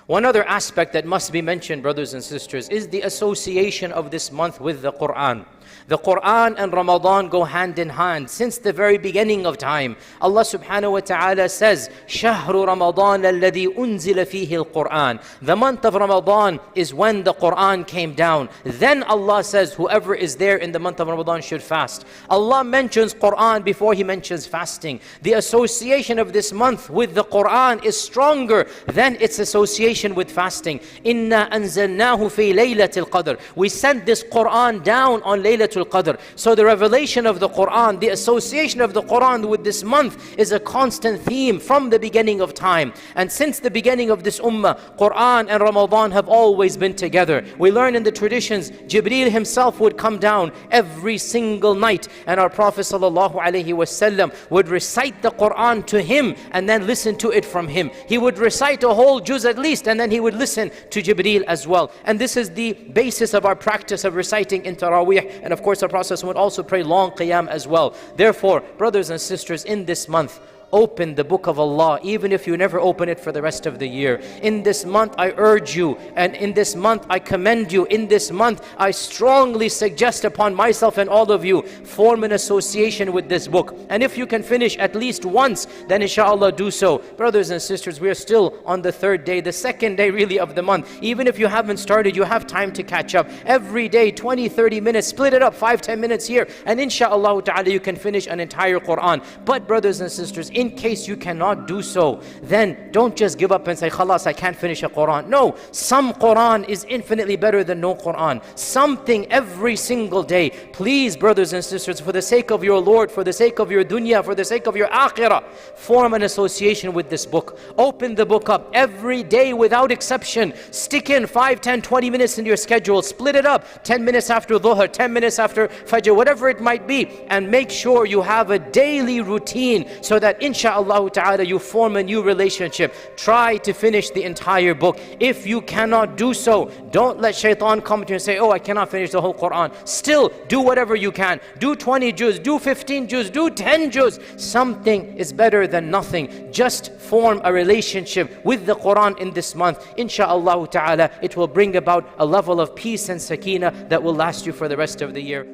One other aspect that must be mentioned, brothers and sisters, is the association of this month with the Quran. The Quran and Ramadan go hand in hand since the very beginning of time. Allah subhanahu wa ta'ala says, شَهْرُ رَمَضَانَ الَّذِي أُنزِلَ فِيهِ الْقُرْآنِ. The month of Ramadan is when the Quran came down. Then Allah says, whoever is there in the month of Ramadan should fast. Allah mentions Quran before He mentions fasting. The association of this month with the Quran is stronger than its association with fasting. إِنَّا أَنزَلْنَاهُ فِي لَيْلَةِ الْقَدْرِ. We sent this Quran down on Laylatul Qadr. So the revelation of the Quran, the association of the Quran with this month is a constant theme from the beginning of time. And since the beginning of this ummah, Quran and Ramadan have always been together. We learn in the traditions, Jibreel himself would come down every single night, and our Prophet ﷺ would recite the Quran to him and then listen to it from him. He would recite a whole juz at least, and then he would listen to Jibreel as well. And this is the basis of our practice of reciting in Taraweeh. And of course, our Prophet would also pray long qiyam as well. Therefore, brothers and sisters, in this month, open the book of Allah, even if you never open it for the rest of the year. In this month, I urge you, and in this month, I commend you. In this month, I strongly suggest upon myself and all of you, form an association with this book. And if you can finish at least once, then inshallah do so. Brothers and sisters, we are still on the third day, the second day really of the month. Even if you haven't started, you have time to catch up. Every day, 20-30 minutes, split it up, 5-10 minutes here, and inshallah ta'ala you can finish an entire Quran. But brothers and sisters, in case you cannot do so, then don't just give up and say, khalas, I can't finish a Quran. No, some Quran is infinitely better than no Quran. Something every single day. Please, brothers and sisters, for the sake of your Lord, for the sake of your dunya, for the sake of your akhirah, form an association with this book. Open the book up every day without exception. Stick in 5, 10, 20 minutes in your schedule. Split it up, 10 minutes after Dhuhr, 10 minutes after Fajr, whatever it might be. And make sure you have a daily routine so that inshallah ta'ala you form a new relationship. Try to finish the entire book. If you cannot do so, don't let shaitan come to you and say, oh, I cannot finish the whole Quran. Still, do whatever you can. Do 20 juz, do 15 juz, do 10 juz. Something is better than nothing. Just form a relationship with the Quran in this month. Insha'Allah ta'ala, it will bring about a level of peace and sakina that will last you for the rest of the year.